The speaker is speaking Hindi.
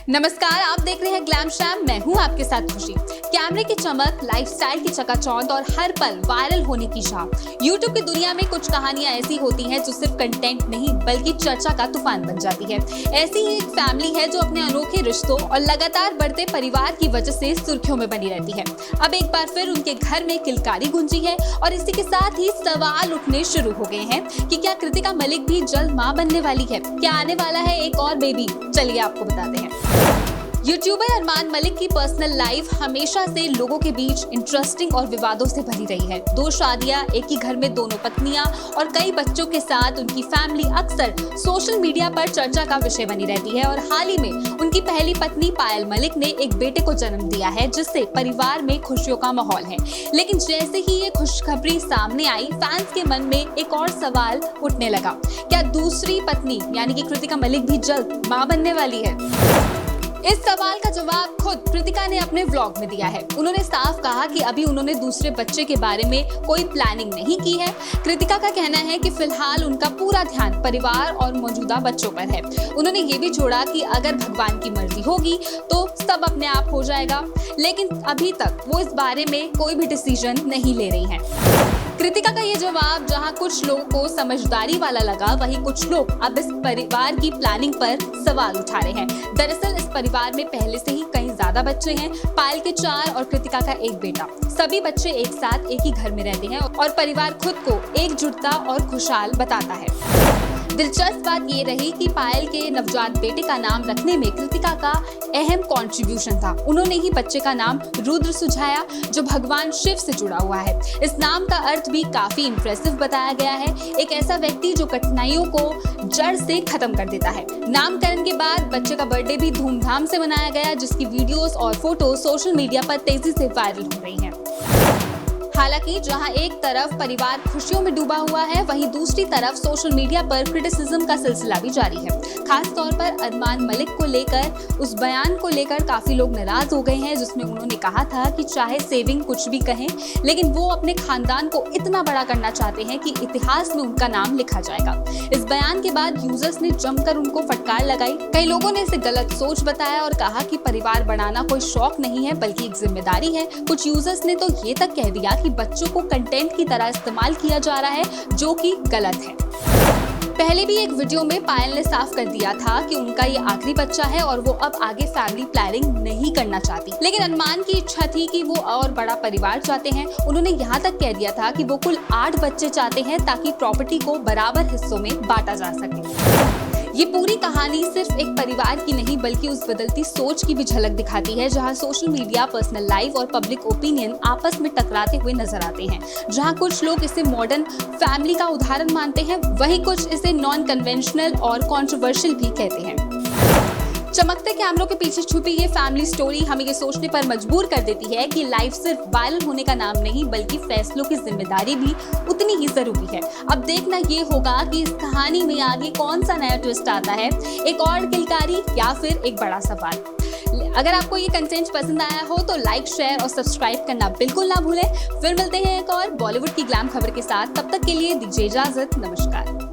नमस्कार, आप देख रहे हैं ग्लैम शैम। मैं हूं आपके साथ खुशी। कैमरे की चमक, लाइफस्टाइल की चकाचौंध और हर पल वायरल होने की चाह। यूट्यूब की दुनिया में कुछ कहानियां ऐसी होती हैं जो सिर्फ कंटेंट नहीं बल्कि चर्चा का तूफान बन जाती है। ऐसी ही एक फैमिली है जो अपने अनोखे रिश्तों और लगातार बढ़ते परिवार की वजह से सुर्खियों में बनी रहती है। अब एक बार फिर उनके घर में किलकारी गूंजी है और इसी के साथ ही सवाल उठने शुरू हो गए हैं कि क्या कृतिका मलिक भी जल्द मां बनने वाली है? क्या आने वाला है एक और बेबी? चलिए आपको बताते हैं। यूट्यूबर अरमान मलिक की पर्सनल लाइफ हमेशा से लोगों के बीच इंटरेस्टिंग और विवादों से भरी रही है। 2 शादियां, एक ही घर में दोनों पत्नियां और कई बच्चों के साथ उनकी फैमिली अक्सर सोशल मीडिया पर चर्चा का विषय बनी रहती है। और हाल ही में उनकी पहली पत्नी पायल मलिक ने एक बेटे को जन्म दिया है, जिससे परिवार में खुशियों का माहौल है। लेकिन जैसे ही ये खुशखबरी सामने आई, फैंस के मन में एक और सवाल उठने लगा। क्या दूसरी पत्नी यानी कि कृतिका मलिक भी जल्द मां बनने वाली है? इस सवाल का जवाब खुद कृतिका ने अपने व्लॉग में दिया है। उन्होंने साफ कहा कि अभी उन्होंने दूसरे बच्चे के बारे में कोई प्लानिंग नहीं की है। कृतिका का कहना है कि फिलहाल उनका पूरा ध्यान परिवार और मौजूदा बच्चों पर है। उन्होंने ये भी जोड़ा कि अगर भगवान की मर्जी होगी तो सब अपने आप हो जाएगा, लेकिन अभी तक वो इस बारे में कोई भी डिसीजन नहीं ले रही हैं। कृतिका का ये जवाब जहां कुछ लोगों को समझदारी वाला लगा, वहीं कुछ लोग अब इस परिवार की प्लानिंग पर सवाल उठा रहे हैं। दरअसल इस परिवार में पहले से ही कई ज्यादा बच्चे हैं। पायल के 4 और कृतिका का 1 बेटा। सभी बच्चे एक साथ एक ही घर में रहते हैं और परिवार खुद को एकजुटता और खुशहाल बताता है। दिलचस्प बात ये रही कि पायल के नवजात बेटे का नाम रखने में कृतिका का अहम कंट्रीब्यूशन था। उन्होंने ही बच्चे का नाम रुद्र सुझाया, जो भगवान शिव से जुड़ा हुआ है। इस नाम का अर्थ भी काफी इंप्रेसिव बताया गया है, एक ऐसा व्यक्ति जो कठिनाइयों को जड़ से खत्म कर देता है। नामकरण के बाद बच्चे का बर्थडे भी धूमधाम से मनाया गया, जिसकी वीडियोस और फोटो सोशल मीडिया पर तेजी से वायरल हो रही हैं। हालांकि जहां एक तरफ परिवार खुशियों में डूबा हुआ है, वहीं दूसरी तरफ सोशल मीडिया पर क्रिटिसिज्म का सिलसिला भी जारी है। खास तौर पर अरमान मलिक को लेकर उस बयान को लेकर काफी लोग नाराज हो गए हैं, जिसमें उन्होंने कहा था कि चाहे सेविंग कुछ भी कहें, लेकिन वो अपने खानदान को इतना बड़ा करना चाहते हैं कि इतिहास में उनका नाम लिखा जाएगा। इस बयान के बाद यूजर्स ने जमकर उनको फटकार लगाई। कई लोगों ने इसे गलत सोच बताया और कहा कि परिवार बनाना कोई शौक नहीं है बल्कि एक जिम्मेदारी है। कुछ यूजर्स ने तो ये तक कह दिया कि बच्चों को कंटेंट की तरह इस्तेमाल किया जा रहा है, जो कि गलत है। पहले भी एक वीडियो में पायल ने साफ कर दिया था कि उनका ये आखिरी बच्चा है और वो अब आगे फैमिली प्लानिंग नहीं करना चाहती। लेकिन अरमान की इच्छा थी कि वो और बड़ा परिवार चाहते हैं। उन्होंने यहाँ तक कह दिया था कि वो कुल 8 बच्चे चाहते हैं, ताकि प्रॉपर्टी को बराबर हिस्सों में बांटा जा सके। ये पूरी कहानी सिर्फ एक परिवार की नहीं बल्कि उस बदलती सोच की भी झलक दिखाती है, जहां सोशल मीडिया, पर्सनल लाइफ और पब्लिक ओपिनियन आपस में टकराते हुए नजर आते हैं। जहां कुछ लोग इसे मॉडर्न फैमिली का उदाहरण मानते हैं, वहीं कुछ इसे नॉन कन्वेंशनल और कंट्रोवर्शियल भी कहते हैं। चमकते कैमरों के पीछे छुपी ये फैमिली स्टोरी हमें ये सोचने पर मजबूर कर देती है कि लाइफ सिर्फ वायरल होने का नाम नहीं बल्कि फैसलों की जिम्मेदारी भी उतनी ही जरूरी है। अब देखना ये होगा कि इस कहानी में आगे कौन सा नया ट्विस्ट आता है, एक और किलकारी या फिर एक बड़ा सवाल। अगर आपको ये कंटेंट पसंद आया हो तो लाइक, शेयर और सब्सक्राइब करना बिल्कुल ना भूलें। फिर मिलते हैं एक और बॉलीवुड की ग्लैम खबर के साथ। तब तक के लिए दीजिए इजाजत। नमस्कार।